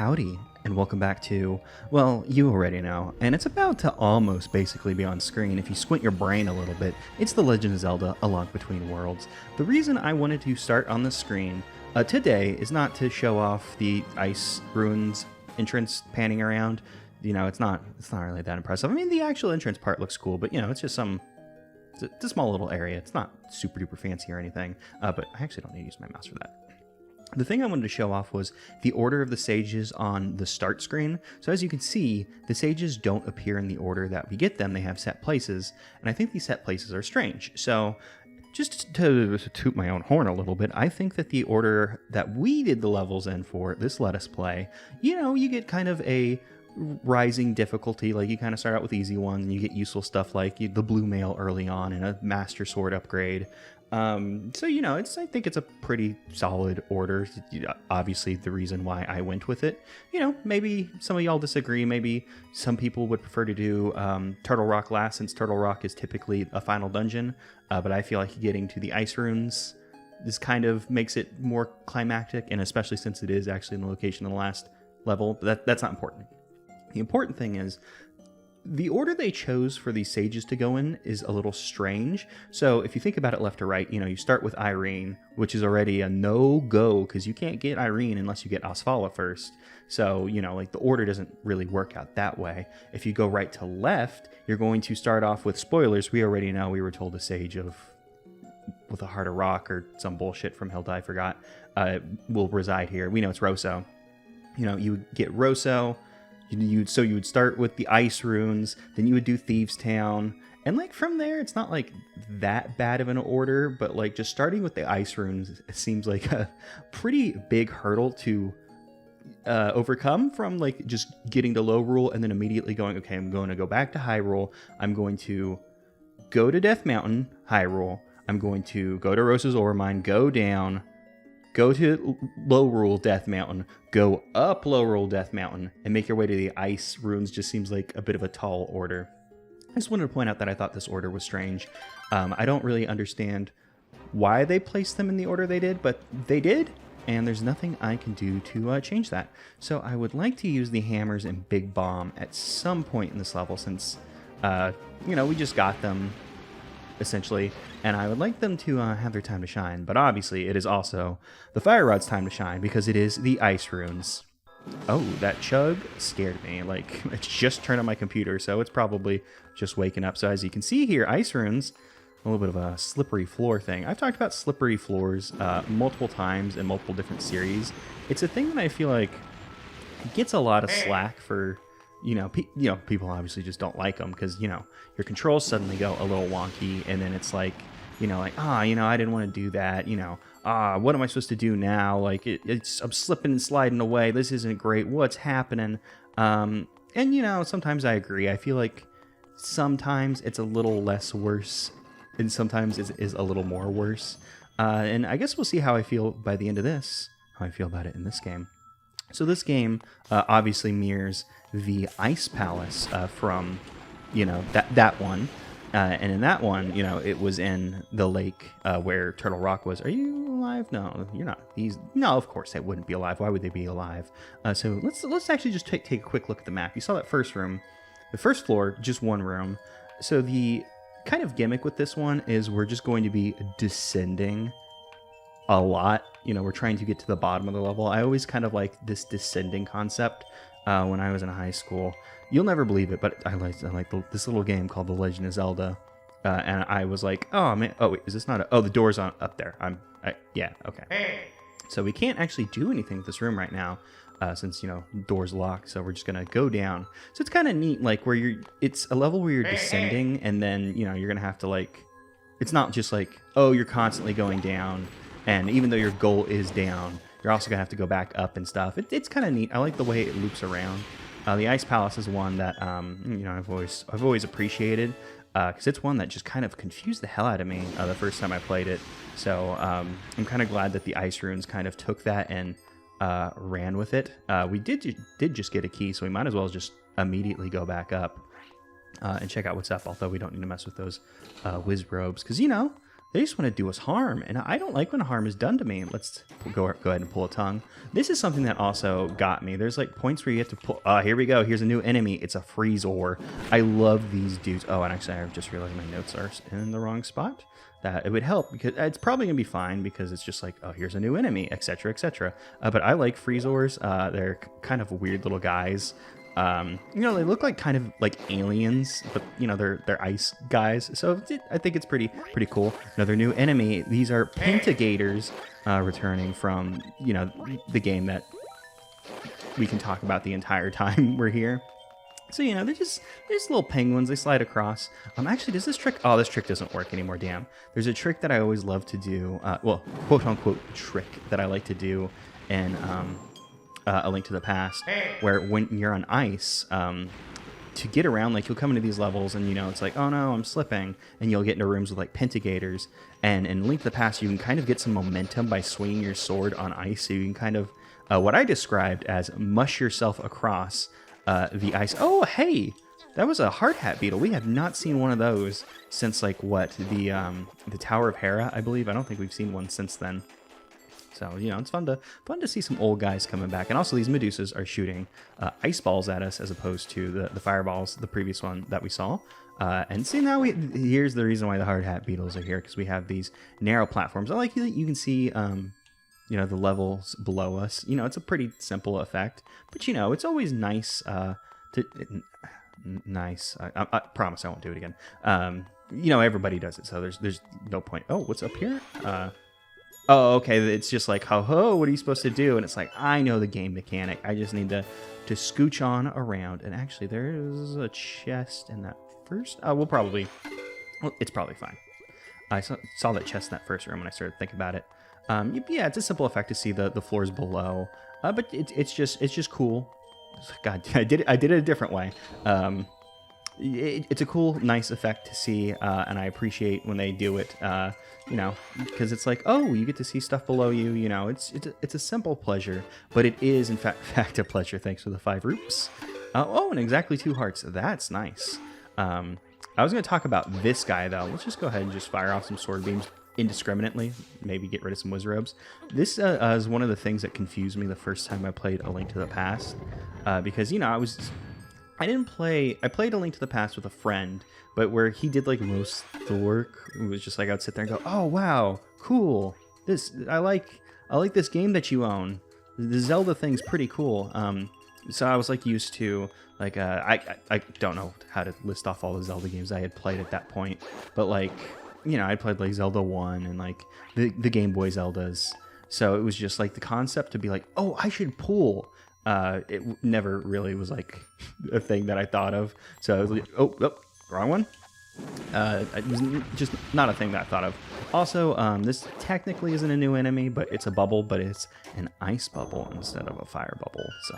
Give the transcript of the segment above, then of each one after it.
Howdy, and welcome back to, well, you already know, and it's about to almost basically be on screen if you squint your brain a little bit. It's The Legend of Zelda: A Lonk Between Worlds. The reason I wanted to start on the screen today is not to show off the ice ruins entrance panning around. You know, it's not really that impressive. I mean, the actual entrance part looks cool, but you know, it's just it's a small little area. It's not super duper fancy or anything, but I actually don't need to use my mouse for that. The thing I wanted to show off was the order of the sages on the start screen. So as you can see, the sages don't appear in the order that we get them. They have set places, and I think these set places are strange. So just to toot my own horn a little bit, I think that the order that we did the levels in for this Let Us Play, you know, you get kind of a rising difficulty. Like you kind of start out with easy ones, and you get useful stuff like the blue mail early on and a master sword upgrade. So, you know, I think it's a pretty solid order. Obviously, the reason why I went with it, you know, maybe some of y'all disagree. Maybe some people would prefer to do Turtle Rock last, since Turtle Rock is typically a final dungeon. But I feel like getting to the ice runes, this kind of makes it more climactic, and especially since it is actually in the location of the last level. But that's not important. The important thing is, the order they chose for these sages to go in is a little strange. So if you think about it left to right, you know, you start with Irene, which is already a no-go because you can't get Irene unless you get Asfala first. So, you know, like the order doesn't really work out that way. If you go right to left, you're going to start off with spoilers. We already know, we were told a sage with a heart of rock or some bullshit from Hilda, I forgot, will reside here. We know it's Rosso. You know, you get Rosso. So you would start with the ice runes, then you would do Thieves Town, and like from there, it's not like that bad of an order, but like just starting with the ice runes, it seems like a pretty big hurdle to overcome, from like just getting to low rule and then immediately going, okay, I'm going to go back to high rule. I'm going to go to Death Mountain, high rule. I'm going to go to Rosa's Ore Mine, go down, go to low rule Death Mountain, go up low rule Death Mountain, and make your way to the ice runes. Just seems like a bit of a tall order. I just wanted to point out that I thought this order was strange. I don't really understand why they placed them in the order they did, but they did, and there's nothing I can do to change that. So I would like to use the hammers and Big Bomb at some point in this level, since, you know, we just got them, essentially, and I would like them to have their time to shine. But obviously, it is also the Fire Rod's time to shine, because it is the ice runes. Oh, that chug scared me. Like, it's just turned on my computer, so it's probably just waking up. So as you can see here, ice runes, a little bit of a slippery floor thing. I've talked about slippery floors multiple times in multiple different series. It's a thing that I feel like gets a lot of slack for, you know, people obviously just don't like them because, you know, your controls suddenly go a little wonky, and then it's like, you know, like, you know, I didn't want to do that, you know, what am I supposed to do now? Like, I'm slipping and sliding away. This isn't great. What's happening? And, you know, sometimes I agree. I feel like sometimes it's a little less worse, and sometimes it is a little more worse. And I guess we'll see how I feel by the end of this, how I feel about it in this game. So this game obviously mirrors the Ice Palace from, you know, that one. And in that one, you know, it was in the lake where Turtle Rock was. Are you alive? No, you're not. No, of course they wouldn't be alive. Why would they be alive? So let's actually just take a quick look at the map. You saw that first room. The first floor, just one room. So the kind of gimmick with this one is we're just going to be descending a lot. You know, we're trying to get to the bottom of the level. I always kind of like this descending concept when I was in high school. You'll never believe it, but I like this little game called The Legend of Zelda, and I was like, oh man, oh wait, is this not the door's up there? Yeah, okay. So we can't actually do anything with this room right now, since, you know, door's locked, so we're just gonna go down. So it's kind of neat, like where it's a level where you're descending, and then, you know, you're gonna have to, like, it's not just like, oh, you're constantly going down, and even though your goal is down, you're also gonna have to go back up and stuff. It's kind of neat. I like the way it loops around. The Ice Palace is one that, you know, I've always appreciated, because it's one that just kind of confused the hell out of me the first time I played it. So I'm kind of glad that the Ice Runes kind of took that and ran with it. We did just get a key, so we might as well just immediately go back up and check out what's up, although we don't need to mess with those whiz robes, because, you know, They just want to do us harm, and I don't like when harm is done to me. Let's go ahead and pull a tongue. This is something that also got me. There's like points where you have to pull. Here we go. Here's a new enemy. It's a freeze-or. I love these dudes. Oh, and actually, I just realized my notes are in the wrong spot. That it would help because it's probably gonna be fine because it's just like, oh, here's a new enemy, etc., etc. But I like freeze-ors. They're kind of weird little guys. You know, they look like kind of like aliens, but you know, they're ice guys. So I think it's pretty cool. Another new enemy. These are Pentagators, returning from, you know, the game that we can talk about the entire time we're here. So, you know, they're just little penguins. They slide across. Actually, does this trick? Oh, this trick doesn't work anymore. Damn. There's a trick that I always love to do. Well, quote unquote trick that I like to do in A Link to the Past, where when you're on ice, to get around, like you'll come into these levels and, you know, it's like, oh no, I'm slipping, and you'll get into rooms with like Pentagators, and in Link to the Past you can kind of get some momentum by swinging your sword on ice, so you can kind of what I described as mush yourself across the ice. Oh hey, that was a hard hat beetle. We have not seen one of those since like what, the Tower of Hera, I believe. I don't think we've seen one since then. So, you know, it's fun to see some old guys coming back. And also these Medusas are shooting ice balls at us as opposed to the fireballs, the previous one that we saw. And see, now here's the reason why the hard hat beetles are here, because we have these narrow platforms. I like that you can see, you know, the levels below us. You know, it's a pretty simple effect, but you know, it's always nice nice. I promise I won't do it again. You know, everybody does it, so there's no point. Oh, what's up here? Oh, okay, it's just like, ho, what are you supposed to do? And it's like, I know the game mechanic. I just need to scooch on around. And actually, there is a chest in that first... well, it's probably fine. I saw that chest in that first room when I started thinking about it. Yeah, it's a simple effect to see the floors below. But it's just cool. God, I did it a different way. It's a cool, nice effect to see, and I appreciate when they do it, you know, because it's like, oh, you get to see stuff below you, you know, it's a simple pleasure, but it is, in fact, a pleasure, thanks for the 5 roops. Oh, and exactly 2 hearts. That's nice. I was going to talk about this guy, though. Let's just go ahead and just fire off some sword beams indiscriminately, maybe get rid of some wizrobes. This is one of the things that confused me the first time I played A Link to the Past, because, you know, I played A Link to the Past with a friend, but where he did like most of the work, it was just like I'd sit there and go, "Oh wow, cool! I like this game that you own. The Zelda thing's pretty cool." So I was like used to like I don't know how to list off all the Zelda games I had played at that point, but like, you know, I played like Zelda 1 and like the Game Boy Zeldas. So it was just like the concept to be like, "Oh, I should pull." It never really was like a thing that I thought of. So I was like, oh, wrong one. It was just not a thing that I thought of. Also, this technically isn't a new enemy, but it's a bubble, but it's an ice bubble instead of a fire bubble. So,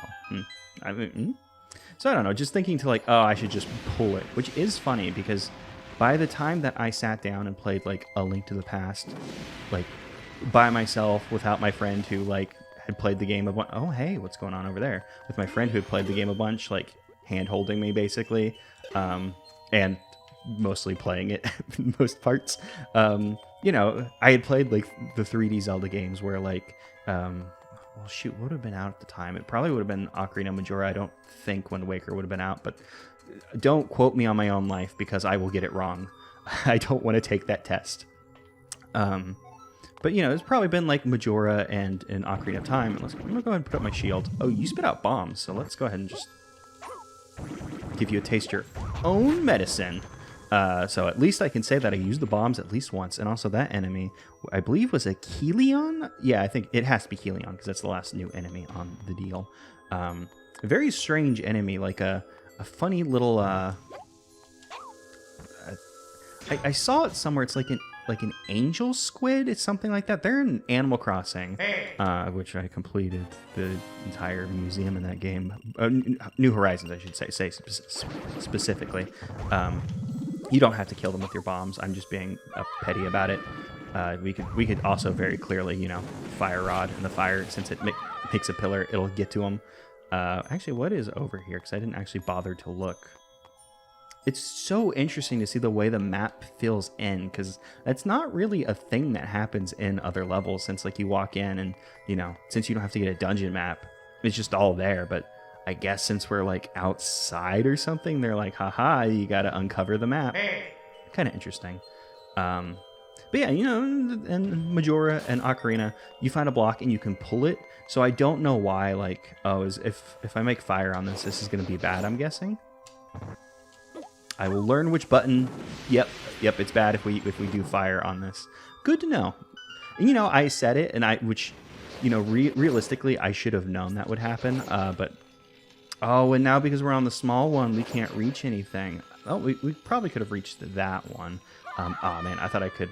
so I don't know, just thinking to like, oh, I should just pull it, which is funny because by the time that I sat down and played like A Link to the Past, like by myself without my friend who like had played the game a bunch. Oh, hey, what's going on over there? With my friend who had played the game a bunch, like hand holding me basically, and mostly playing it most parts. You know, I had played like the 3D Zelda games where like, well, shoot, what would have been out at the time? It probably would have been Ocarina of Majora. I don't think Wind Waker would have been out, but don't quote me on my own life because I will get it wrong. I don't want to take that test. But, you know, it's probably been like Majora and an Ocarina of Time. I'm going to go ahead and put up my shield. Oh, you spit out bombs, so let's go ahead and just give you a taste your own medicine. So at least I can say that I used the bombs at least once. And also that enemy, I believe, was a Keleon? Yeah, I think it has to be Keleon because that's the last new enemy on the deal. A very strange enemy, like a funny little... I saw it somewhere. It's like an angel squid. It's something like that. They're in Animal Crossing, which I completed the entire museum in that game. New Horizons, I should say specifically. You don't have to kill them with your bombs. I'm just being petty about it. We could also very clearly, you know, fire rod and the fire, since it makes a pillar, it'll get to them. Actually, what is over here? Because I didn't actually bother to look. it's so interesting to see the way the map fills in, because that's not really a thing that happens in other levels, since like you walk in and, you know, since you don't have to get a dungeon map, it's just all there. But I guess since we're like outside or something, they're like, haha, you got to uncover the map. Kind of interesting. But yeah, you know, in Majora and Ocarina, you find a block and you can pull it. So I don't know why, like, oh, if I make fire on this is going to be bad, I'm guessing. I will learn which button. Yep, it's bad if we do fire on this. Good to know. And, you know, I said it, and which, you know, realistically, I should have known that would happen. But, oh, and now because we're on the small one, we can't reach anything. Oh, we probably could have reached that one. Oh, man, I thought I could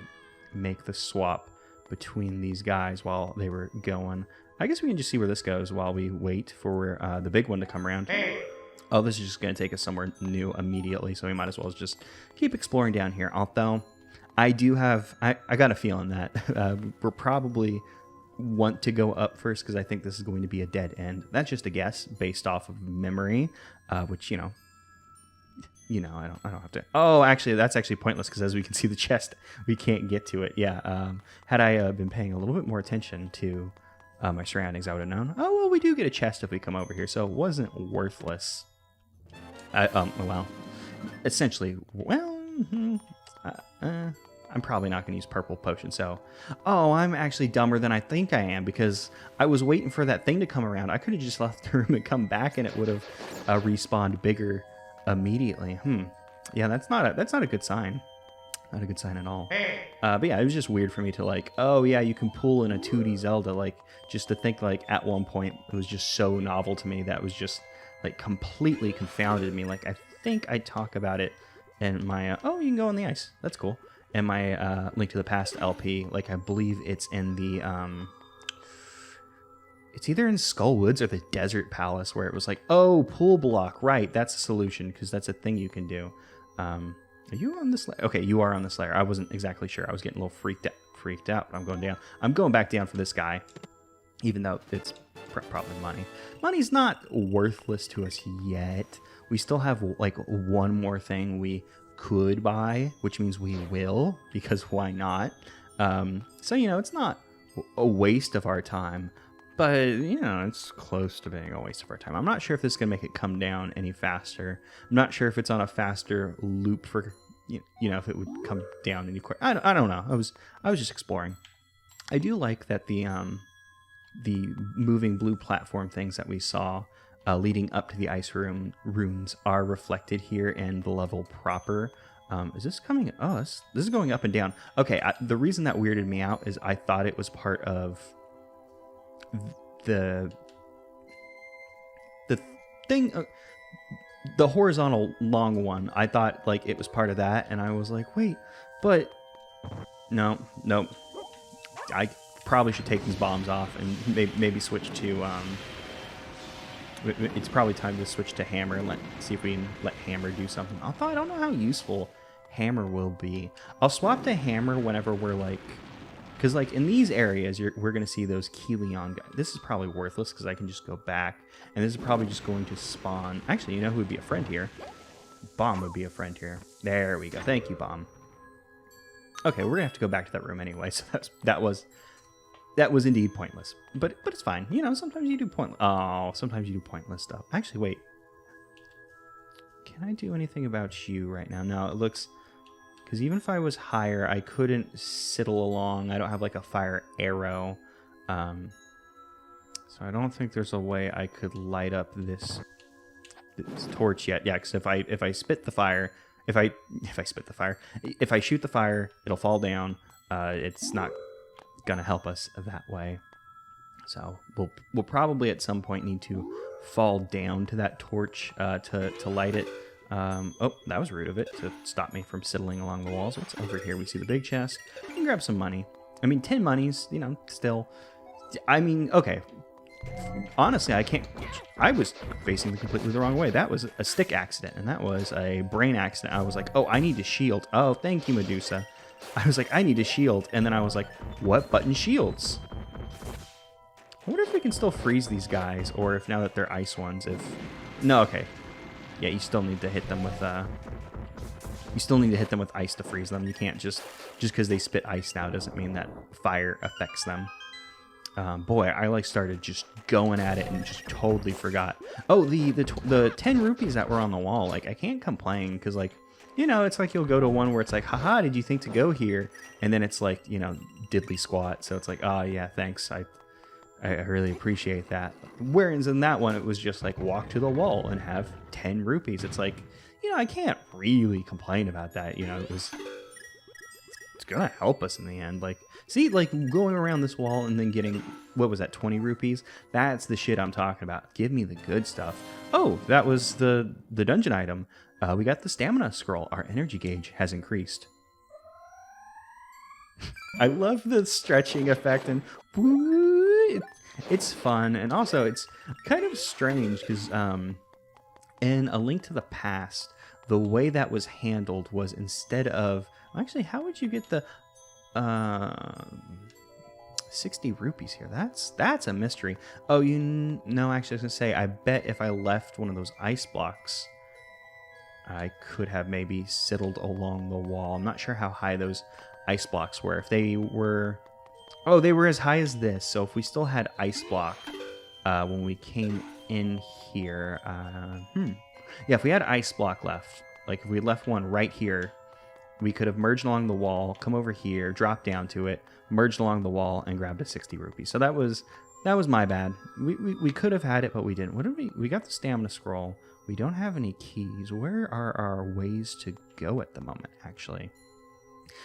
make the swap between these guys while they were going. I guess we can just see where this goes while we wait for the big one to come around. Oh, this is just going to take us somewhere new immediately, so we might as well just keep exploring down here. Although, I do have... I got a feeling that we'll probably want to go up first, because I think this is going to be a dead end. That's just a guess based off of memory, which, you know, I don't have to... Oh, actually, that's actually pointless, because as we can see the chest, we can't get to it. Yeah, had I been paying a little bit more attention to my surroundings, I would have known. Oh, well, we do get a chest if we come over here, so it wasn't worthless. Well, essentially, well, I'm probably not going to use purple potion, so... Oh, I'm actually dumber than I think I am, because I was waiting for that thing to come around. I could have just left the room and come back, and it would have respawned bigger immediately. Yeah, that's not a good sign. Not a good sign at all. But yeah, it was just weird for me to like, oh yeah, you can pull in a 2D Zelda, like, just to think like at one point it was just so novel to me that was just like completely confounded me. Like, I think I talk about it in my oh, you can go on the ice, that's cool, in my Link to the Past LP. Like, I believe it's in the it's either in Skullwoods or the Desert Palace, where it was like, oh, pool block, right, that's a solution, because that's a thing you can do. Are you on this layer? Okay, you are on this layer. I wasn't exactly sure. I was getting a little freaked out, but I'm going down. I'm going back down for this guy, even though it's probably money. Money's not worthless to us yet. We still have like one more thing we could buy, which means we will, because why not? So, you know, it's not a waste of our time, but, you know, it's close to being a waste of our time. I'm not sure if this is going to make it come down any faster. I'm not sure if it's on a faster loop for, you know, if it would come down any quicker. I don't know. I was just exploring. I do like that the moving blue platform things that we saw leading up to the ice runes are reflected here in the level proper. Is this coming? Oh, this is going up and down. Okay, the reason that weirded me out is I thought it was part of the thing, the horizontal long one. I thought like it was part of that, and I was like, wait, but no. I probably should take these bombs off and maybe switch to it's probably time to switch to hammer and see if we can let hammer do something. Although I don't know how useful hammer will be. I'll swap to hammer whenever we're like, because like in these areas we're gonna see those Keleon guys. This is probably worthless because I can just go back, and this is probably just going to spawn. Actually, you know who would be a friend here? Bomb would be a friend here. There we go. Thank you, Bomb. Okay, we're gonna have to go back to that room anyway. So that was indeed pointless. But it's fine. You know, sometimes you do pointless. Oh, sometimes you do pointless stuff. Actually, wait. Can I do anything about you right now? No, it looks. Because even if I was higher, I couldn't sidle along. I don't have like a fire arrow. So I don't think there's a way I could light up this torch yet. Yeah, because if I spit the fire, if I shoot the fire, it'll fall down. It's not gonna help us that way. So we'll probably at some point need to fall down to that torch to light it. Oh, that was rude of it to stop me from sidling along the walls. What's over here? We see the big chest. We can grab some money. I mean, 10 monies, you know, still. I mean, okay. Honestly, I was facing completely the wrong way. That was a stick accident, and that was a brain accident. I was like, oh, I need to shield. Oh, thank you, Medusa. I was like, I need to shield, and then I was like, what button shields? I wonder if we can still freeze these guys, or if now that they're ice ones, if... No, okay. Yeah, you still need to hit them with You still need to hit them with ice to freeze them. You can't just because they spit ice now doesn't mean that fire affects them. Boy, I like started just going at it and just totally forgot. Oh, the 10 rupees that were on the wall. Like, I can't complain because, like, you know, it's like you'll go to one where it's like, haha, did you think to go here? And then it's like, you know, diddly squat. So it's like, oh yeah, thanks. I really appreciate that. Whereas in that one, it was just like walk to the wall and have 10 rupees. It's like, you know, I can't really complain about that. You know, it's gonna help us in the end. Like, see, like going around this wall and then getting, what was that, 20 rupees? That's the shit I'm talking about. Give me the good stuff. Oh, that was the dungeon item. We got the stamina scroll. Our energy gauge has increased. I love the stretching effect, and it's fun, and also it's kind of strange because in A Link to the Past, the way that was handled was instead of, actually, how would you get the 60 rupees here? That's a mystery. Oh, no, actually, I was gonna say, I bet if I left one of those ice blocks, I could have maybe sidled along the wall. I'm not sure how high those ice blocks were. If they were, oh, they were as high as this. So if we still had ice block when we came in here, yeah, if we had ice block left, like if we left one right here, we could have merged along the wall, come over here, dropped down to it, merged along the wall, and grabbed a 60 rupees. So that was my bad. We could have had it, but we didn't. What did we got the stamina scroll. We don't have any keys. Where are our ways to go at the moment, actually?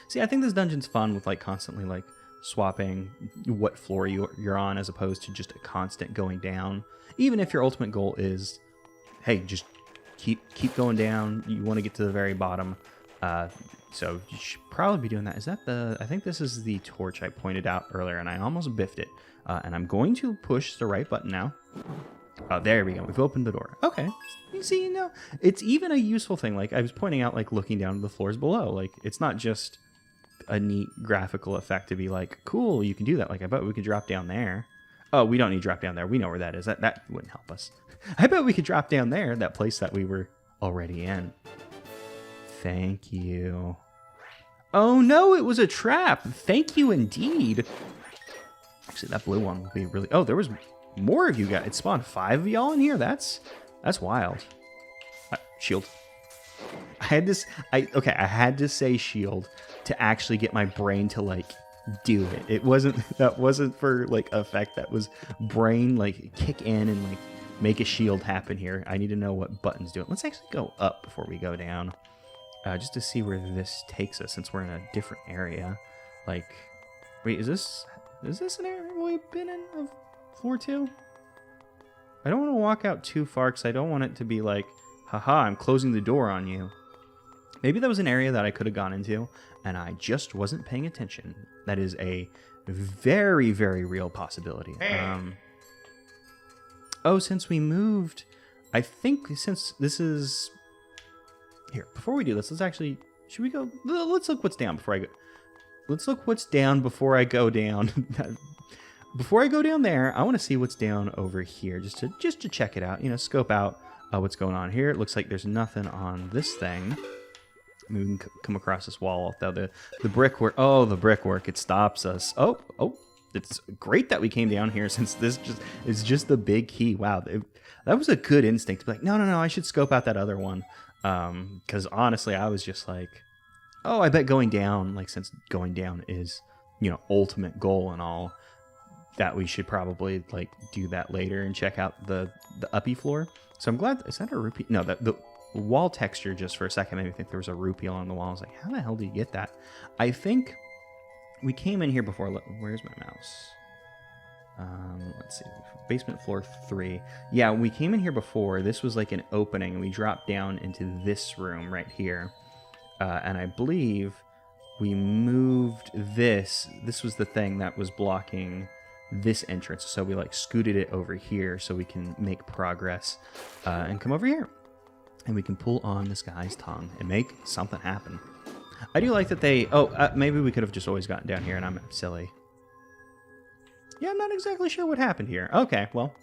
See, I think this dungeon's fun with like constantly like swapping what floor you're on as opposed to just a constant going down. Even if your ultimate goal is, hey, just keep going down. You want to get to the very bottom. So you should probably be doing that. Is that I think this is the torch I pointed out earlier, and I almost biffed it. And I'm going to push the right button now. Oh, there we go. We've opened the door. Okay. You see, you know, it's even a useful thing. Like I was pointing out, like looking down to the floors below. Like it's not just a neat graphical effect to be like, cool, you can do that. Like I bet we could drop down there. Oh, we don't need to drop down there. We know where that is. That wouldn't help us. I bet we could drop down there, that place that we were already in. Thank you. Oh no, it was a trap. Thank you indeed. Actually, that blue one will be really... Oh, there was more of you guys. It spawned 5 of y'all in here. That's wild. Shield. I had to say shield to actually get my brain to like do it. That wasn't for like effect. That was brain like kick in and like make a shield happen here. I need to know what buttons do it. Let's actually go up before we go down. Just to see where this takes us, since we're in a different area. Like, wait, is this an area we've been in of floor 2? I don't want to walk out too far because I don't want it to be like, haha, I'm closing the door on you. Maybe that was an area that I could have gone into and I just wasn't paying attention. That is a very, very real possibility. Oh, since we moved, I think since this is... Here, before we do this, let's actually... Should we go... Let's look what's down before I go... Let's look what's down before I go down. Before I go down there, I want to see what's down over here, just to check it out. You know, scope out what's going on here. It looks like there's nothing on this thing. I mean, we can come across this wall, though. The brickwork... Oh, the brickwork. It stops us. Oh. It's great that we came down here, since this is just the big key. Wow, that was a good instinct to be like, no, I should scope out that other one. Because honestly, I was just like, oh, I bet going down, like since going down is, you know, ultimate goal and all, that we should probably like do that later and check out the uppy floor. So I'm glad, is that a rupee? No, the wall texture just for a second made me think there was a rupee on the wall. I was like, how the hell do you get that? I think we came in here before. Where's my mouse? Let's see, basement floor 3. Yeah, we came in here before. This was like an opening, and we dropped down into this room right here. And I believe we moved this. This was the thing that was blocking this entrance. So we like scooted it over here so we can make progress and come over here. And we can pull on this guy's tongue and make something happen. I do like that they... Oh, maybe we could have just always gotten down here and I'm silly. Yeah, I'm not exactly sure what happened here. Okay, well,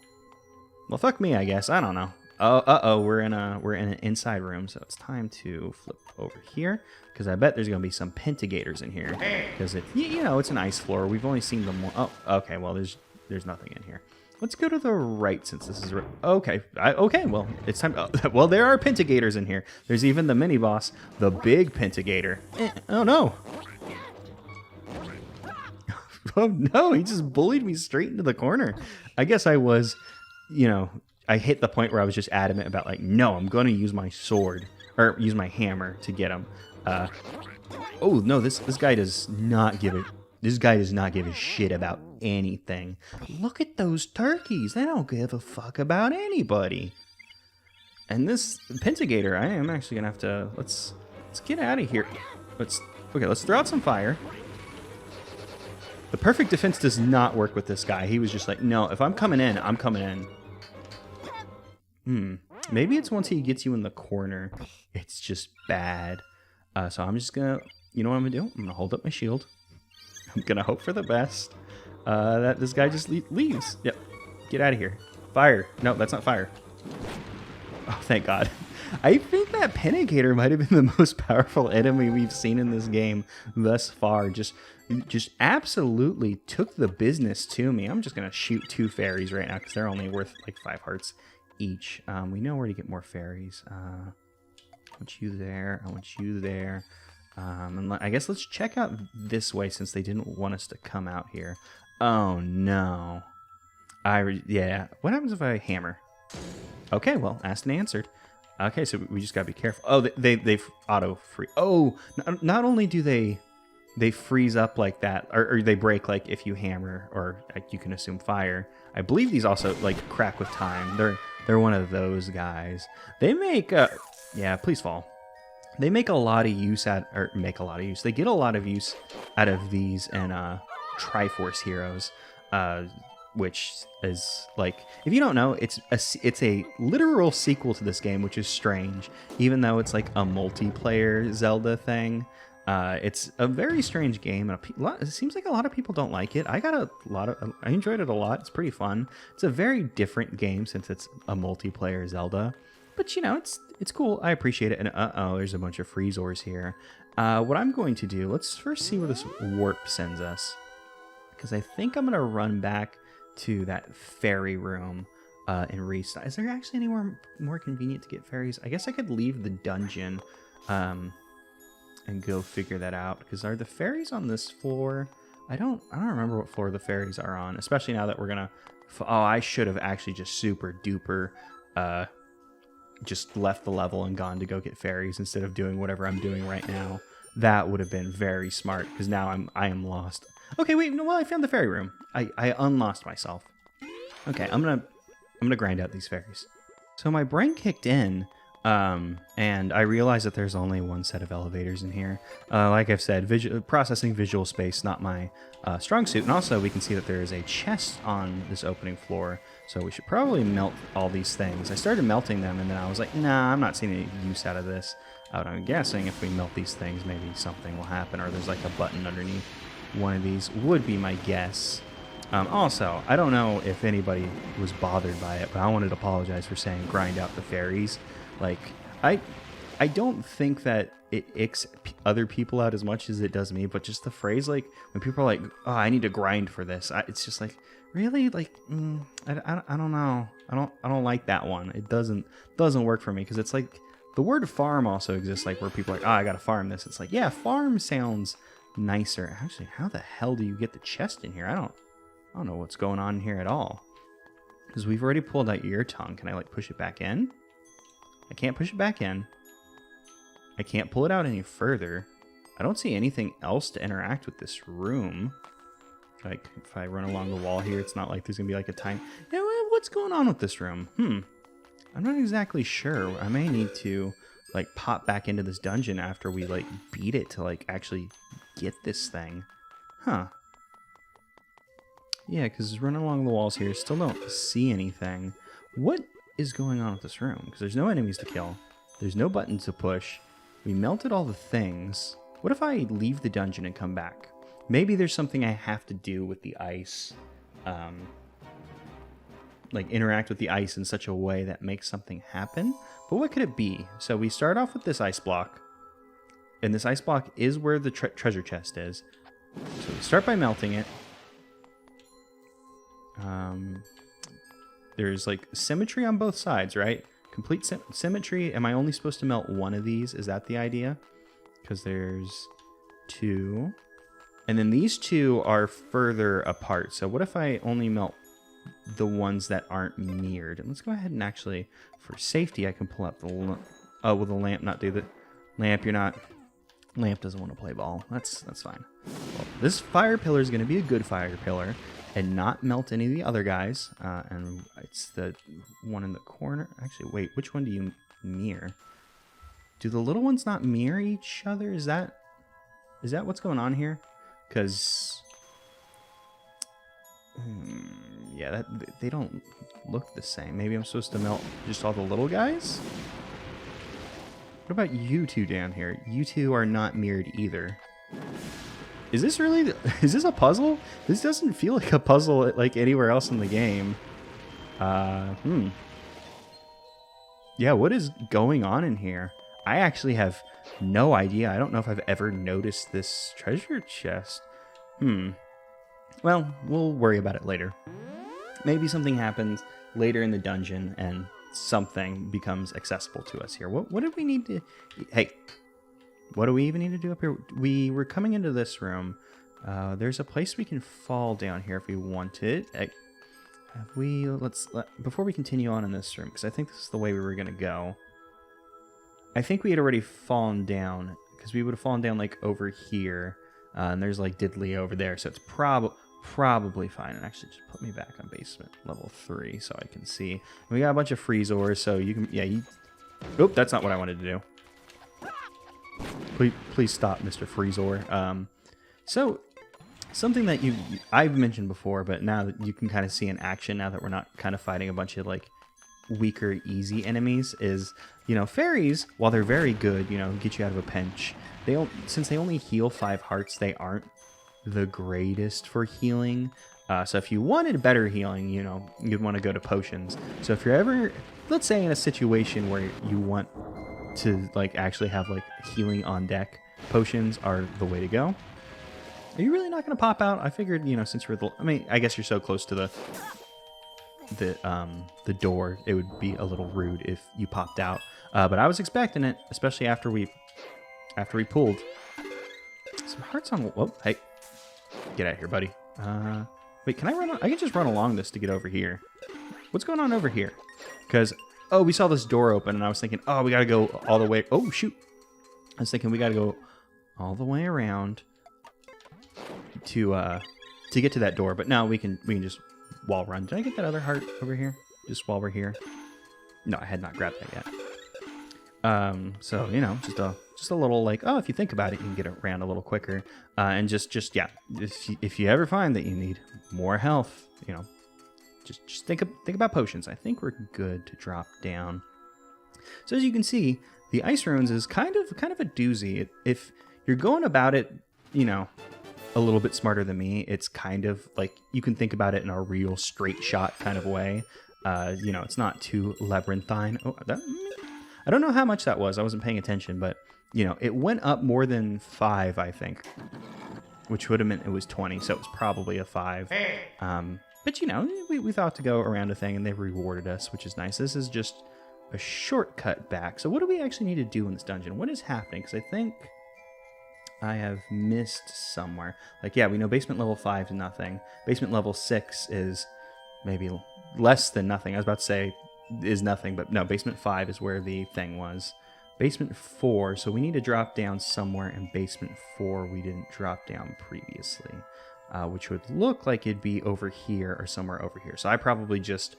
fuck me, I guess. I don't know. Oh, we're in an inside room, so it's time to flip over here because I bet there's gonna be some Pentagators in here because it's an ice floor. We've only seen them. Oh, okay. Well, there's nothing in here. Let's go to the right since this is okay. Okay, well, it's time. Well, there are Pentagators in here. There's even the mini boss, the big Pentagator. Oh no. Oh no, he just bullied me straight into the corner. I guess I was, I hit the point where I was just adamant about like, no, I'm going to use my sword or use my hammer to get him. Oh no, this guy does not give a shit about anything. Look at those turkeys. They don't give a fuck about anybody. And this Pentagator, I am actually gonna have to let's get out of here. Let's throw out some fire. The perfect defense does not work with this guy. He was just like, no, if I'm coming in, I'm coming in. Maybe it's once he gets you in the corner, it's just bad. So I'm just gonna, you know what I'm gonna do? I'm gonna hold up my shield. I'm gonna hope for the best. That this guy just leaves. Yep. Get out of here. Fire. No, that's not fire. Oh, thank God. I think that Pentagator might have been the most powerful enemy we've seen in this game thus far. Just absolutely took the business to me. I'm just going to shoot 2 fairies right now because they're only worth like 5 hearts each. We know where to get more fairies. I want you there. I want you there. And I guess let's check out this way since they didn't want us to come out here. Oh, no. Yeah. What happens if I hammer? Okay, well, asked and answered. Okay, so we just gotta be careful. Oh, they've auto free. Oh, not only do they freeze up like that, or they break like if you hammer, or like you can assume fire. I believe these also like crack with time. They're one of those guys. They make yeah, please fall. They make a lot of use They get a lot of use out of these and Triforce heroes. Which is like, if you don't know, it's a literal sequel to this game, which is strange, even though it's like a multiplayer Zelda thing. It's a very strange game, and it seems like a lot of people don't like it. I enjoyed it a lot. It's pretty fun. It's a very different game since it's a multiplayer Zelda, but it's cool. I appreciate it. And there's a bunch of Freezors here. What I'm going to do, let's first see where this warp sends us, because I think I'm gonna run back to that fairy room and restart. Is there actually anywhere more convenient to get fairies? I guess I could leave the dungeon and go figure that out, because are the fairies on this floor? I don't remember what floor the fairies are on, especially now that we're gonna I should have actually just super duper just left the level and gone to go get fairies instead of doing whatever I'm doing right now. That would have been very smart, because now I am lost. Okay, wait, no, well, I found the fairy room. I unlost myself. Okay, I'm gonna grind out these fairies. So my brain kicked in, and I realized that there's only one set of elevators in here. Like I've said, processing visual space, not my strong suit. And also, we can see that there is a chest on this opening floor, so we should probably melt all these things. I started melting them, and then I was like, nah, I'm not seeing any use out of this. I'm guessing if we melt these things, maybe something will happen, or there's like a button underneath one of these, would be my guess. Also, I don't know if anybody was bothered by it, but I wanted to apologize for saying grind out the fairies. Like, I don't think that it icks other people out as much as it does me, but just the phrase, like, when people are like, oh, I need to grind for this, it's just like, really? Like, I don't know. I don't like that one. It doesn't work for me, because it's like, the word farm also exists, like, where people are like, oh, I gotta farm this. It's like, yeah, farm sounds nicer. Actually, how the hell do you get the chest in here? I don't know what's going on here at all. Because we've already pulled out your tongue. Can I like push it back in? I can't push it back in. I can't pull it out any further. I don't see anything else to interact with this room. Like, if I run along the wall here, it's not like there's gonna be like a time. What's going on with this room? I'm not exactly sure. I may need to like pop back into this dungeon after we like beat it to like actually get this thing. Huh. Yeah, because running along the walls here, still don't see anything. What is going on with this room? Because there's no enemies to kill. There's no buttons to push. We melted all the things. What if I leave the dungeon and come back? Maybe there's something I have to do with the ice like interact with the ice in such a way that makes something happen. But what could it be? So we start off with this ice block, and this ice block is where the treasure chest is. So we start by melting it. There's like symmetry on both sides, right? Complete symmetry. Am I only supposed to melt one of these? Is that the idea? Because there's 2. And then these 2 are further apart. So what if I only melt the ones that aren't mirrored? And let's go ahead and actually, for safety, I can pull up the... Oh, will the lamp not do the... Lamp, you're not... Lamp doesn't want to play ball. That's fine. Well, this fire pillar is going to be a good fire pillar and not melt any of the other guys. And it's the one in the corner. Actually, wait, which one do you mirror? Do the little ones not mirror each other? Is that what's going on here? Because... yeah, they don't look the same. Maybe I'm supposed to melt just all the little guys? What about you 2 down here? You 2 are not mirrored either. Is this really... Is this a puzzle? This doesn't feel like a puzzle like anywhere else in the game. Yeah, what is going on in here? I actually have no idea. I don't know if I've ever noticed this treasure chest. Well, we'll worry about it later. Maybe something happens later in the dungeon and something becomes accessible to us here. What do we need to... Hey, what do we even need to do up here? We were coming into this room. There's a place we can fall down here if we want it. Before we continue on in this room, because I think this is the way we were going to go. I think we had already fallen down, because we would have fallen down like over here. And there's like diddly over there, so it's probably fine. And actually, just put me back on basement level 3 so I can see. And we got a bunch of freeze ores, so you can... Yeah, Oop, that's not what I wanted to do. Please stop, Mr. Freeze Ore. So, something that I've mentioned before, but now that you can kind of see in action, now that we're not kind of fighting a bunch of like weaker, easy enemies, is, you know, fairies, while they're very good, you know, get you out of a pinch, since they only heal 5 hearts, they aren't the greatest for healing. So if you wanted better healing, you know, you'd want to go to potions. So if you're ever, let's say, in a situation where you want to like actually have like healing on deck, potions are the way to go. Are you really not going to pop out? I figured, you know, since we're I guess you're so close to the door, it would be a little rude if you popped out. But I was expecting it, especially after we pulled some hearts on. Whoa, hey, get out of here, buddy. Wait, can I run? I can just run along this to get over here. What's going on over here? Because we saw this door open, and I was thinking, oh, we gotta go all the way. Oh shoot! I was thinking we gotta go all the way around to get to that door. But now we can just wall run. Did I get that other heart over here? Just while we're here? No, I had not grabbed that yet. So you know, just a little like, oh, if you think about it, you can get around a little quicker. And just yeah, if you ever find that you need more health, you know, just think about potions. I think we're good to drop down. So as you can see, the ice ruins is kind of a doozy. If you're going about it, you know, a little bit smarter than me, it's kind of like you can think about it in a real straight shot kind of way. You know, it's not too labyrinthine. Oh, I don't know how much that was. I wasn't paying attention, but you know, it went up more than 5, I think, which would have meant it was 20, so it was probably a 5. But you know, we thought to go around a thing, and they rewarded us, which is nice. This is just a shortcut back. So what do we actually need to do in this dungeon? What is happening? Because I think I have missed somewhere. Like, yeah, we know basement level 5 is nothing. Basement level 6 is maybe less than nothing. I was about to say is nothing, but no, basement 5 is where the thing was. Basement 4, so we need to drop down somewhere in basement 4 we didn't drop down previously, which would look like it'd be over here or somewhere over here. So I probably just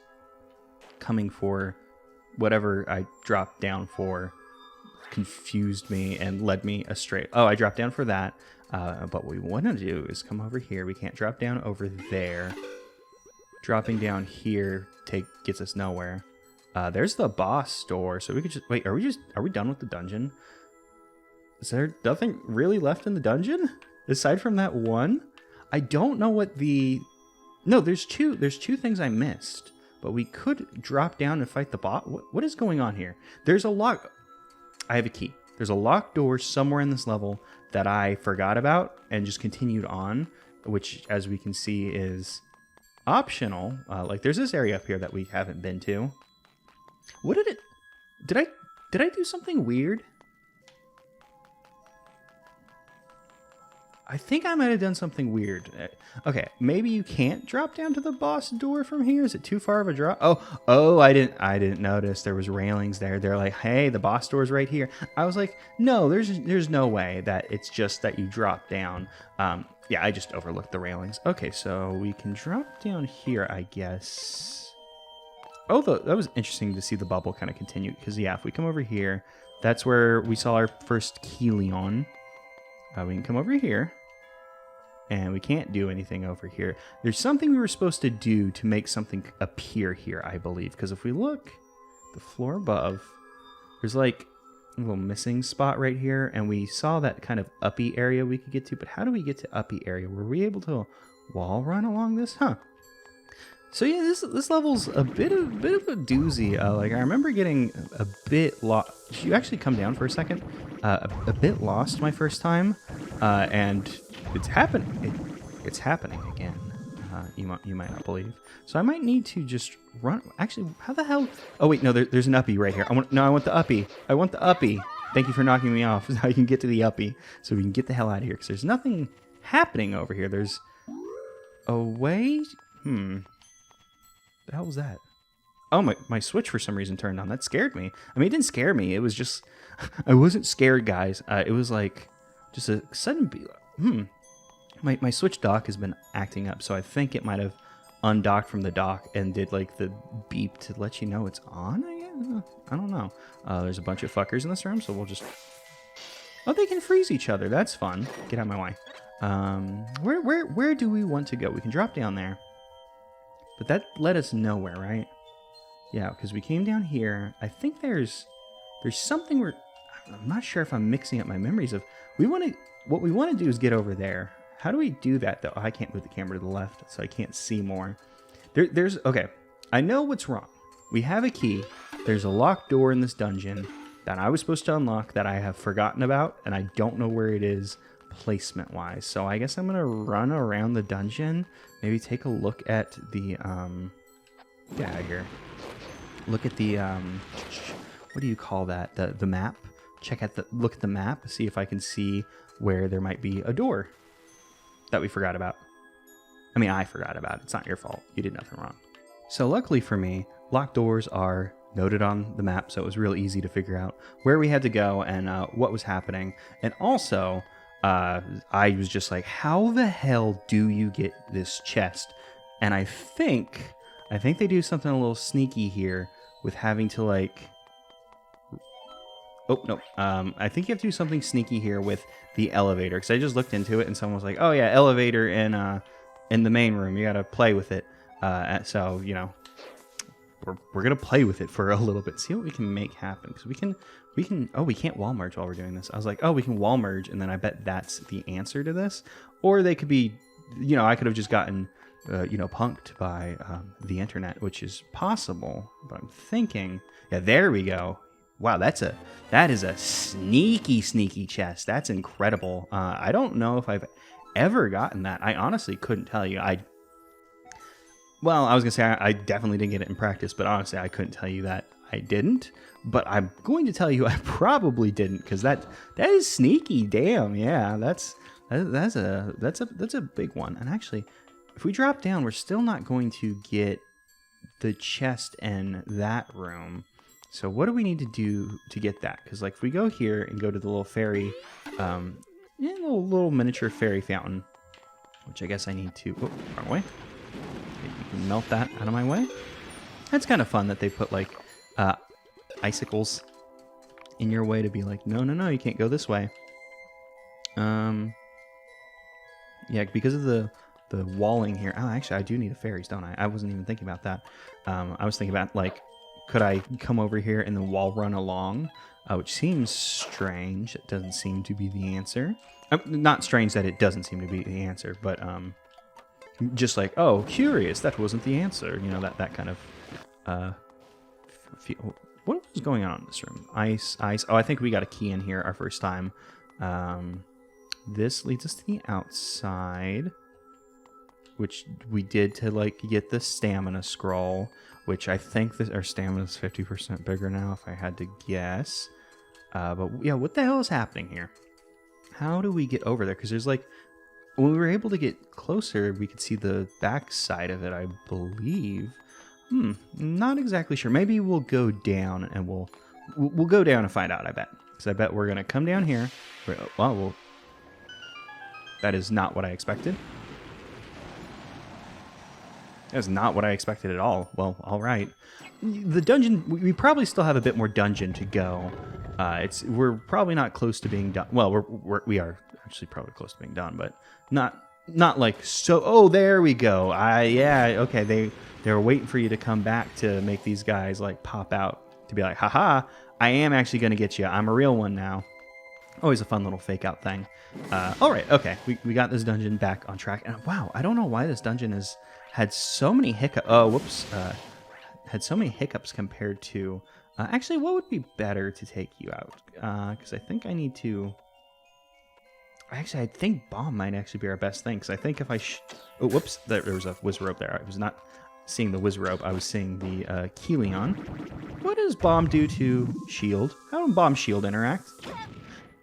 coming for whatever I dropped down for confused me and led me astray. Oh, I dropped down for that, but what we want to do is come over here. We can't drop down over there. Dropping down here gets us nowhere. There's the boss door, so we could just wait. Are we done with the dungeon? Is there nothing really left in the dungeon aside from that one? I don't know what the... No, there's two things I missed. but we could drop down and fight the boss. What is going on here? There's a lock. I have a key. There's a locked door somewhere in this level that I forgot about and just continued on, which, as we can see, is optional. Like, there's this area up here that we haven't been to. What did it... Did I do something weird? I think I might have done something weird. Okay, maybe you can't drop down to the boss door from here. Is it too far of a drop? Oh, I didn't notice there was railings there. They're like, hey, the boss door's right here. I was like, no, there's no way that it's just that you drop down. Yeah, I just overlooked the railings. Okay, so we can drop down here, I guess. Oh, that was interesting to see the bubble kind of continue. Because, yeah, if we come over here, that's where we saw our first Keyleon. We can come over here. And we can't do anything over here. There's something we were supposed to do to make something appear here, I believe. Because if we look, the floor above, there's like a little missing spot right here. And we saw that kind of uppy area we could get to. But how do we get to uppy area? Were we able to wall run along this? Huh. So yeah, this level's a bit of a doozy. Like, I remember getting a bit lost. Did you actually come down for a second? A bit lost my first time, and it's happening. It's happening again. You might not believe. So I might need to just run. Actually, how the hell? Oh wait, no, there's an uppy right here. I want the uppy. I want the uppy. Thank you for knocking me off. So I can get to the uppy, so we can get the hell out of here. Because there's nothing happening over here. There's a way. The hell was that? Oh, my switch for some reason turned on. That scared me. I mean, it didn't scare me. It was just... I wasn't scared, guys. It was like just a sudden... My switch dock has been acting up, so I think it might have undocked from the dock and did like the beep to let you know it's on, I guess? I don't know. There's a bunch of fuckers in this room, so we'll just... Oh, they can freeze each other. That's fun. Get out of my way. Where do we want to go? We can drop down there. But that led us nowhere, right? Yeah, because we came down here. I think there's something where... I'm not sure if I'm mixing up my memories of... What we want to do is get over there. How do we do that, though? I can't move the camera to the left, so I can't see more. Okay, I know what's wrong. We have a key. There's a locked door in this dungeon that I was supposed to unlock that I have forgotten about, and I don't know where it is placement-wise. So I guess I'm going to run around the dungeon, maybe take a look at the... Get out of here. Look at the... what do you call that? The map? Look at the map, see if I can see where there might be a door that we forgot about. I mean, I forgot about it. It's not your fault. You did nothing wrong. So luckily for me, locked doors are noted on the map, so it was real easy to figure out where we had to go and what was happening. And also, I was just like, how the hell do you get this chest? And I think they do something a little sneaky here with having to like... Oh, no. I think you have to do something sneaky here with the elevator. Because I just looked into it and someone was like, oh yeah, elevator in the main room. You got to play with it. So, you know, we're going to play with it for a little bit. See what we can make happen. Because we can, oh, we can't wall merge while we're doing this. I was like, oh, we can wall merge. And then I bet that's the answer to this. Or they could be, you know, I could have just gotten, you know, punked by the internet, which is possible. But I'm thinking, yeah, there we go. Wow, that is a sneaky chest. That's incredible. I don't know if I've ever gotten that. I honestly couldn't tell you. Well, I was going to say I definitely didn't get it in practice, but honestly, I couldn't tell you that I didn't. But I'm going to tell you I probably didn't, because that is sneaky. Damn, yeah, that's a big one. And actually, if we drop down, we're still not going to get the chest in that room. So what do we need to do to get that? Because like if we go here and go to the little fairy, little miniature fairy fountain, which I guess I need to, oh, wrong way. You can melt that out of my way. That's kind of fun that they put like icicles in your way to be like, no, you can't go this way. Yeah, because of the walling here. Oh, actually, I do need a fairies, don't I? I wasn't even thinking about that. I was thinking about like, could I come over here and then wall run along? Which seems strange. It doesn't seem to be the answer. Not strange that it doesn't seem to be the answer, but just like, oh, curious, that wasn't the answer. You know, that kind of What was going on in this room? Ice, ice. Oh, I think we got a key in here our first time. This leads us to the outside, which we did to like get the stamina scroll, which I think our stamina is 50% bigger now, if I had to guess. But yeah, what the hell is happening here? How do we get over there? Because there's like, when we were able to get closer, we could see the back side of it, I believe. Not exactly sure. Maybe we'll go down and we'll go down and find out, I bet. Because I bet we're going to come down here. Well, that is not what I expected. That's not what I expected at all. Well, all right. The dungeon, we probably still have a bit more dungeon to go. We're probably not close to being done. Well, we are actually probably close to being done, but not like so. Oh, there we go. Yeah, okay. They were waiting for you to come back to make these guys like pop out to be like, haha, I am actually going to get you. I'm a real one now. Always a fun little fake out thing. All right, okay. We got this dungeon back on track. And wow, I don't know why this dungeon had so many hiccups. Oh, whoops. Had so many hiccups compared to... actually, what would be better to take you out? Because I think I need to... Actually, I think bomb might actually be our best thing. Because I think if I... Oh, whoops. There was a whiz rope there. I was not seeing the whiz rope. I was seeing the Keyleon. What does bomb do to shield? How do bomb shield interact?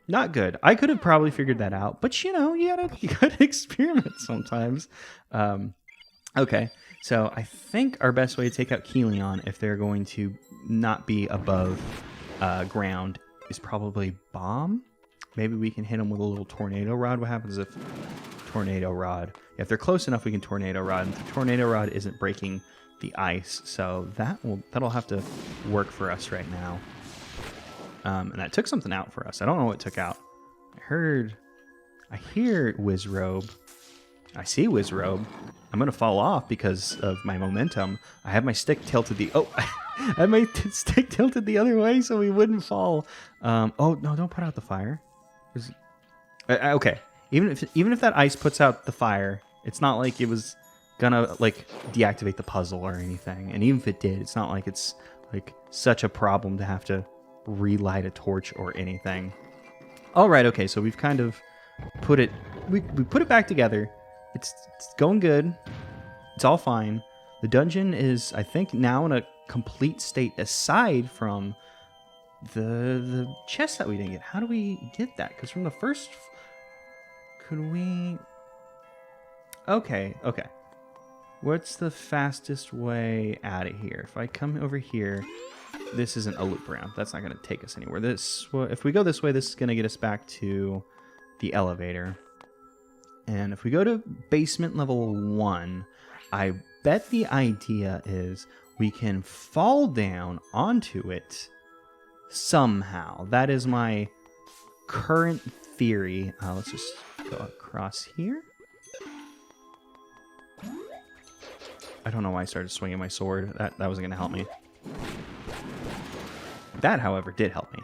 Not good. I could have probably figured that out. But, you know, you gotta experiment sometimes. Okay. So I think our best way to take out Keyleon, if they're going to not be above ground, is probably bomb. Maybe we can hit them with a little tornado rod. What happens if tornado rod? If they're close enough, we can tornado rod. And the tornado rod isn't breaking the ice, so that'll have to work for us right now. And that took something out for us. I don't know what it took out. I hear Wizrobe. I see Wizrobe. I'm going to fall off because of my momentum. I have my stick tilted I had my stick tilted the other way so we wouldn't fall. Oh, no, don't put out the fire. Okay. Even if that ice puts out the fire, it's not like it was going to like deactivate the puzzle or anything. And even if it did, it's not like it's like such a problem to have to relight a torch or anything. All right, okay, so we've kind of put it... We put it back together. It's going good. It's all fine. The dungeon is, I think, now in a complete state aside from the chest that we didn't get. How do we get that? Because from the first... Could we... Okay. What's the fastest way out of here? If I come over here... This isn't a loop around. That's not going to take us anywhere. If we go this way, this is going to get us back to the elevator. And if we go to basement level 1, I bet the idea is we can fall down onto it somehow. That is my current theory. Let's just go across here. I don't know why I started swinging my sword. That wasn't going to help me. That, however, did help me.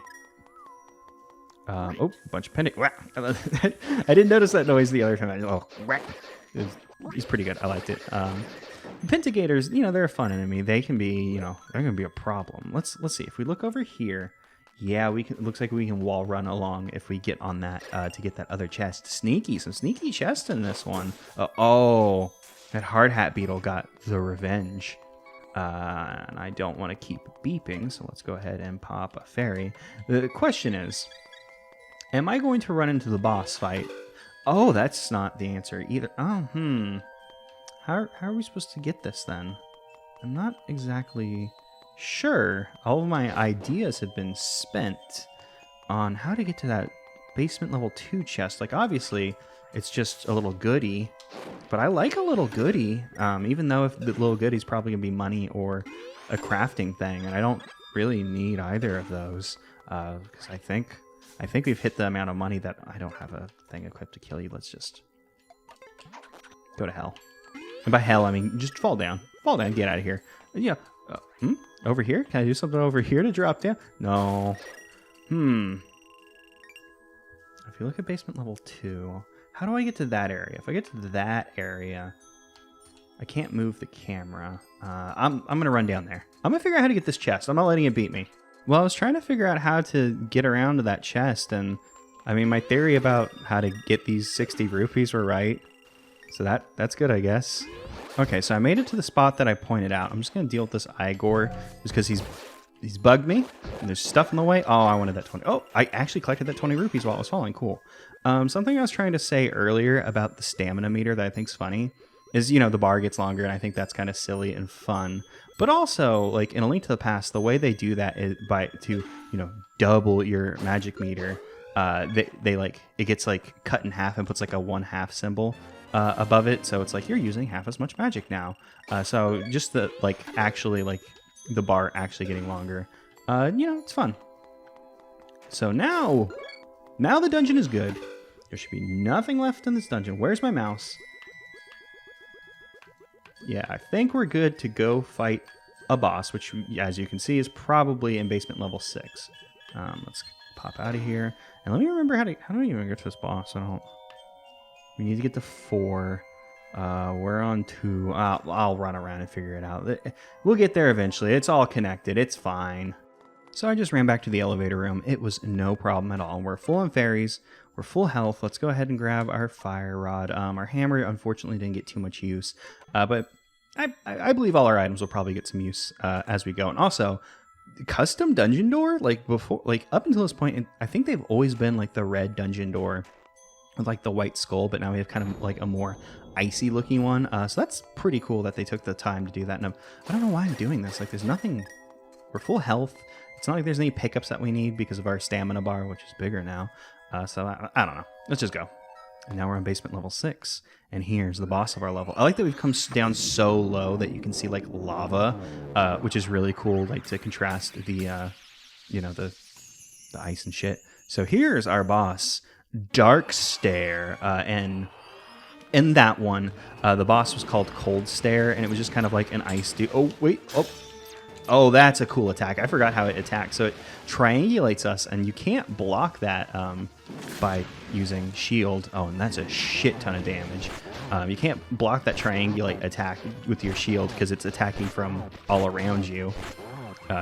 Oh, a bunch of Pentagator. I didn't notice that noise the other time. He's pretty good. I liked it. Pentagators, you know, they're a fun enemy. They can be, you know, they're going to be a problem. Let's see. If we look over here, yeah, we can. It looks like we can wall run along if we get on that to get that other chest. Some sneaky chest in this one. Oh, that hard hat beetle got the revenge. And I don't want to keep beeping, so let's go ahead and pop a fairy. The question is, am I going to run into the boss fight? Oh, that's not the answer either. Oh, How are we supposed to get this then? I'm not exactly sure. All of my ideas have been spent on how to get to that basement level 2 chest. Like, obviously, it's just a little goodie. But I like a little goodie, even though if the little goodie's probably going to be money or a crafting thing. And I don't really need either of those. Because I think we've hit the amount of money that I don't have a thing equipped to kill you. Let's just go to hell. And by hell, I mean just fall down. Fall down, get out of here. Yeah. Over here? Can I do something over here to drop down? No. If you look at basement level 2... How do I get to that area? If I get to that area, I can't move the camera. I'm gonna run down there. I'm gonna figure out how to get this chest. I'm not letting it beat me. Well, I was trying to figure out how to get around to that chest, and I mean, my theory about how to get these 60 rupees were right. So that's good, I guess. Okay, so I made it to the spot that I pointed out. I'm just gonna deal with this Igor just because he's bugged me. And there's stuff in the way. Oh, I wanted that 20. Oh, I actually collected that 20 rupees while it was falling. Cool. Something I was trying to say earlier about the stamina meter that I think's funny is, you know, the bar gets longer, and I think that's kind of silly and fun. But also, like in A Link to the Past, the way they do that is to, you know, double your magic meter. They like, it gets like cut in half and puts like a 1/2 symbol above it. So it's like you're using half as much magic now. So just the like actually like the bar actually getting longer, you know, it's fun. So now the dungeon is good. There should be nothing left in this dungeon. Where's my mouse? Yeah, I think we're good to go fight a boss, which, as you can see, is probably in basement level 6. Let's pop out of here. And let me remember how do I even get to this boss? We need to get to 4. We're on 2. I'll run around and figure it out. We'll get there eventually. It's all connected. It's fine. So I just ran back to the elevator room. It was no problem at all. We're full on fairies. We're full health. Let's go ahead and grab our fire rod. Our hammer, unfortunately, didn't get too much use. But I believe all our items will probably get some use as we go. And also, custom dungeon door, like before, like up until this point, I think they've always been like the red dungeon door with like the white skull, but now we have kind of like a more icy looking one. So that's pretty cool that they took the time to do that. And I don't know why I'm doing this. Like, there's nothing. We're full health. It's not like there's any pickups that we need because of our stamina bar, which is bigger now. So I don't know. Let's just go. And now we're on basement level 6. And here's the boss of our level. I like that we've come down so low that you can see like lava, which is really cool, like to contrast the, you know, the ice and shit. So here's our boss, Dark Stare. And in that one, the boss was called Cold Stare, and it was just kind of like an ice dude. Oh, wait. Oh, that's a cool attack. I forgot how it attacks. So it triangulates us, and you can't block that by using shield. Oh, and that's a shit ton of damage. You can't block that triangulate attack with your shield because it's attacking from all around you.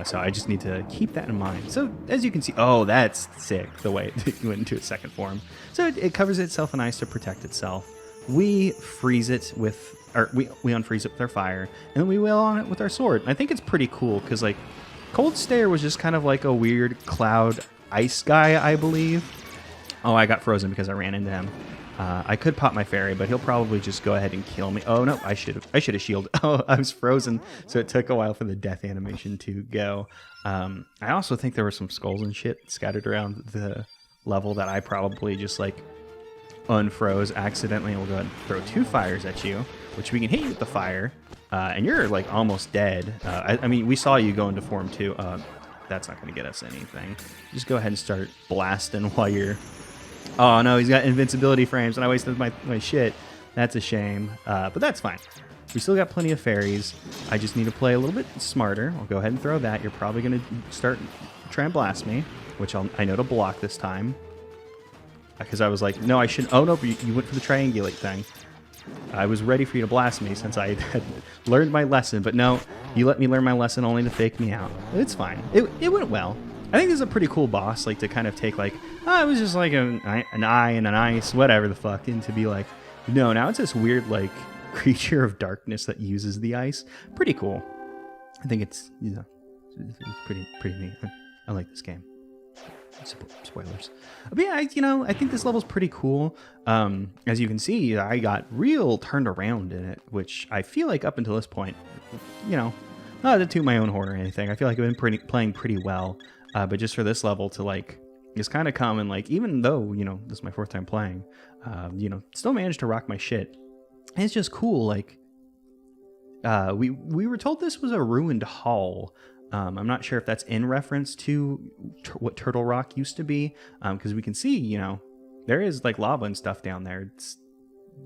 So I just need to keep that in mind. So as you can see, oh, that's sick, the way it went into its second form. So it covers itself in ice to protect itself. We freeze it with... Or we unfreeze it with our fire, and then we wail on it with our sword. And I think it's pretty cool because, like, Cold Stare was just kind of like a weird cloud ice guy, I believe. Oh, I got frozen because I ran into him. I could pop my fairy, but he'll probably just go ahead and kill me. Oh no, I should have shielded. Oh, I was frozen, so it took a while for the death animation to go. I also think there were some skulls and shit scattered around the level that I probably just like unfroze accidentally, and we'll go ahead and throw 2 fires at you, which we can hit you with the fire, and you're like almost dead. I mean, we saw you go into form too. That's not going to get us anything. Just go ahead and start blasting while you're... Oh no, he's got invincibility frames, and I wasted my shit. That's a shame, but that's fine. We still got plenty of fairies. I just need to play a little bit smarter. I'll go ahead and throw that. You're probably going to try and blast me, which I know to block this time. Because I was like, no, I shouldn't. Oh, no, you went for the triangulate thing. I was ready for you to blast me since I had learned my lesson. But no, you let me learn my lesson only to fake me out. It's fine. It went well. I think this is a pretty cool boss, like to kind of take like, oh, it was just like an eye and an ice, whatever the fuck, and to be like, no, now it's this weird like creature of darkness that uses the ice. Pretty cool. I think it's, you know, it's pretty neat. I like this game. Spoilers. But yeah, I think this level's pretty cool. As you can see, I got real turned around in it, which I feel like up until this point, you know, not to toot my own horn or anything, I feel like I've been playing pretty well. But just for this level to like, just kind of come and like, even though, you know, this is my 4th time playing, you know, still managed to rock my shit. And it's just cool. Like, we were told this was a ruined hall. I'm not sure if that's in reference to what Turtle Rock used to be, because we can see, you know, there is like lava and stuff down there.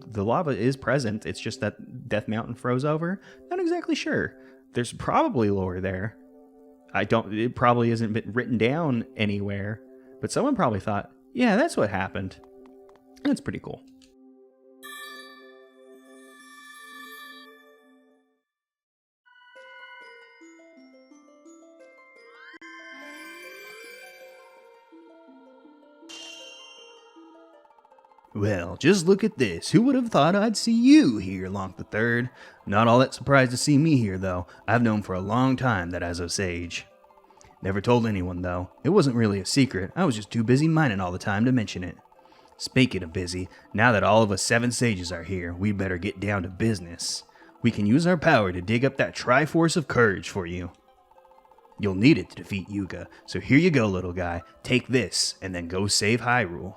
The lava is present. It's just that Death Mountain froze over. Not exactly sure. There's probably lore there. It probably isn't been written down anywhere, but someone probably thought, yeah, that's what happened. And it's pretty cool. Well, just look at this. Who would have thought I'd see you here, Lonk the Third? Not all that surprised to see me here, though. I've known for a long time that as a sage. Never told anyone, though. It wasn't really a secret. I was just too busy mining all the time to mention it. Speaking of busy, now that all of us 7 sages are here, we'd better get down to business. We can use our power to dig up that Triforce of Courage for you. You'll need it to defeat Yuga, so here you go, little guy. Take this, and then go save Hyrule.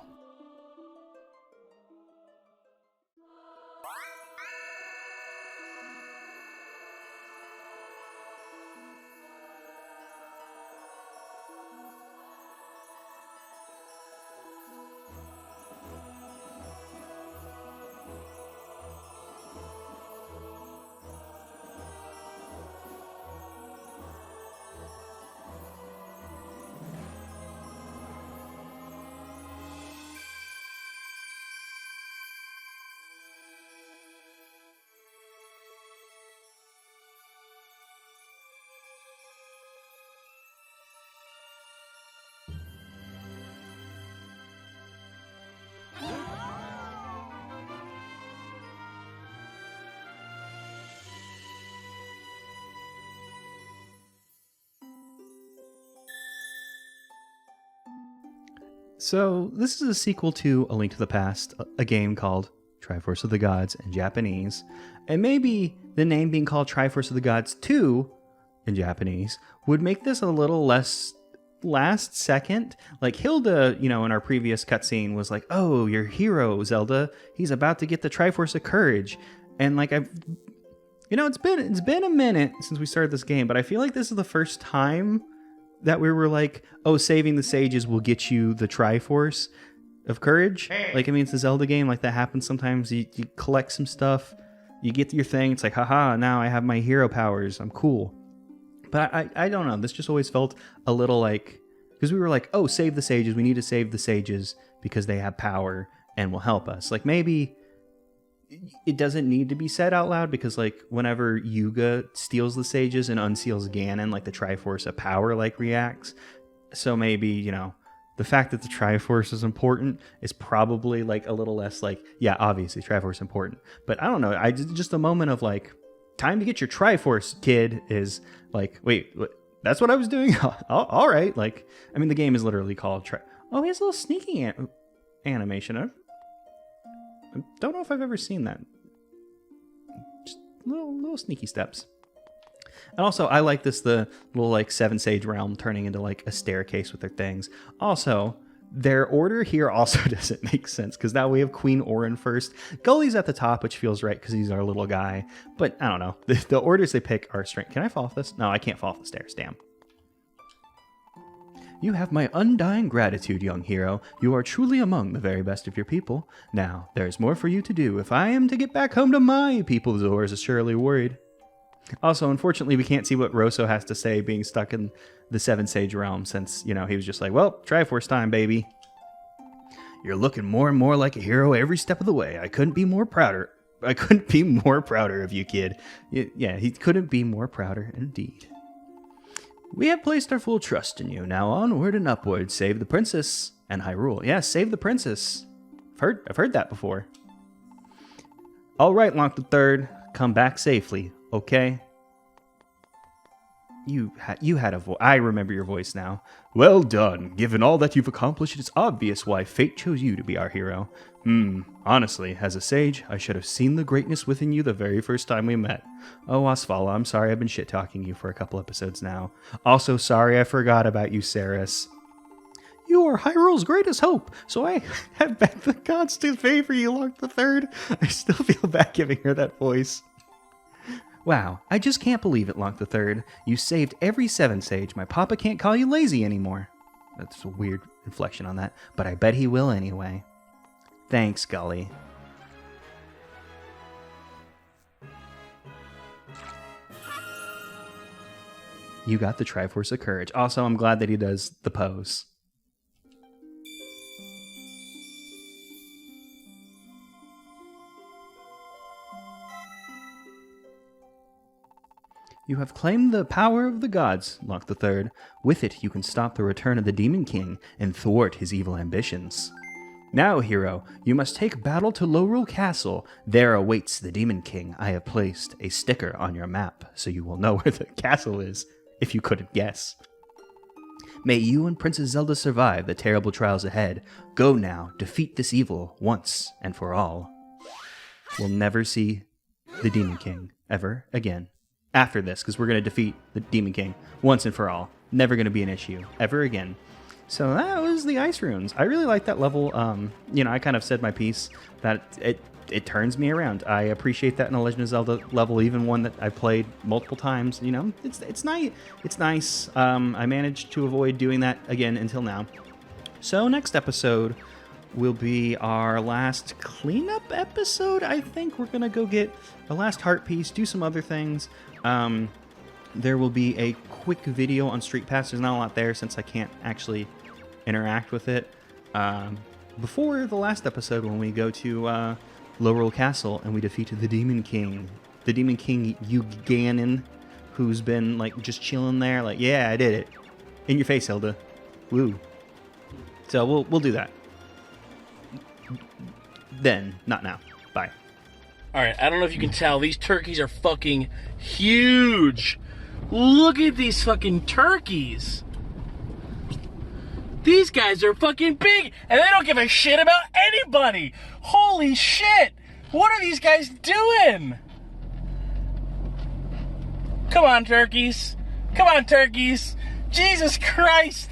So, this is a sequel to A Link to the Past, a game called Triforce of the Gods in Japanese. And maybe the name being called Triforce of the Gods 2 in Japanese would make this a little less last second. Like Hilda, in our previous cutscene was like, oh, your hero, Zelda, he's about to get the Triforce of Courage. And like it's been a minute since we started this game, but I feel like this is the first time that we were like, oh, saving the sages will get you the Triforce of Courage. Like, I mean, it's a Zelda game. Like, that happens sometimes. You collect some stuff. You get your thing. It's like, haha, now I have my hero powers. I'm cool. But I don't know. This just always felt a little like... Because we were like, oh, save the sages. We need to save the sages because they have power and will help us. Like, maybe... It doesn't need to be said out loud because, like, whenever Yuga steals the sages and unseals Ganon, like, the Triforce of Power, like, reacts. So maybe, the fact that the Triforce is important is probably, like, a little less, like, yeah, obviously, Triforce important. But I don't know. Just a moment of, like, time to get your Triforce, kid, is, like, wait, that's what I was doing? All right. Like, I mean, the game is literally called Oh, he has a little sneaky animation. I don't know if I've ever seen that. Just little sneaky steps. And also, I like the little like 7 sage realm turning into like a staircase with their things. Also, their order here also doesn't make sense because now we have Queen Orin first. Gully's at the top, which feels right because he's our little guy. But I don't know. The orders they pick are strange. Can I fall off this? No, I can't fall off the stairs. Damn. You have my undying gratitude, young hero. You are truly among the very best of your people. Now, there's more for you to do. If I am to get back home to my people, Zor is surely worried. Also, unfortunately, we can't see what Rosso has to say being stuck in the 7 Sage realm since, he was just like, well, Triforce time, baby. You're looking more and more like a hero every step of the way. I couldn't be more prouder of you, kid. Yeah, he couldn't be more prouder indeed. We have placed our full trust in you. Now onward and upward, save the princess and Hyrule. Yeah, save the princess. I've heard that before. All right, Lonk the Third, come back safely, okay? You had a voice. I remember your voice now. Well done. Given all that you've accomplished, it's obvious why fate chose you to be our hero. Honestly, as a sage, I should have seen the greatness within you the very first time we met. Oh, Asfala, I'm sorry I've been shit-talking you for a couple episodes now. Also, sorry I forgot about you, Saris. You are Hyrule's greatest hope, so I have begged the gods to favor you, Lonk the Third. I still feel bad giving her that voice. Wow, I just can't believe it, Lonk the Third. You saved every 7 sage. My papa can't call you lazy anymore. That's a weird inflection on that, but I bet he will anyway. Thanks, Gully. You got the Triforce of Courage. Also, I'm glad that he does the pose. You have claimed the power of the gods, Lonk the Third. With it, you can stop the return of the Demon King and thwart his evil ambitions. Now, hero, you must take battle to Lorule Castle. There awaits the Demon King. I have placed a sticker on your map, so you will know where the castle is, if you couldn't guess. May you and Princess Zelda survive the terrible trials ahead. Go now, defeat this evil once and for all. We'll never see the Demon King ever again after this, because we're going to defeat the Demon King once and for all. Never going to be an issue ever again. So that was the Ice Runes. I really like that level. You know, I kind of said my piece that it turns me around. I appreciate that in a Legend of Zelda level, even one that I played multiple times. You know, it's nice. It's nice. I managed to avoid doing that again until now. So next episode will be our last cleanup episode. I think we're gonna go get the last heart piece, do some other things. There will be a quick video on Street Pass. There's not a lot there since I can't actually interact with it. Before the last episode, when we go to Lorule Castle and we defeat the Demon King. The Demon King Ganon, who's been like just chilling there, like, yeah, I did it. In your face, Hilda. Woo. So we'll do that. Then, not now. Bye. Alright, I don't know if you can tell, these turkeys are fucking huge. Look at these fucking turkeys. These guys are fucking big, and they don't give a shit about anybody. Holy shit. What are these guys doing? Come on, turkeys. Come on, turkeys. Jesus Christ.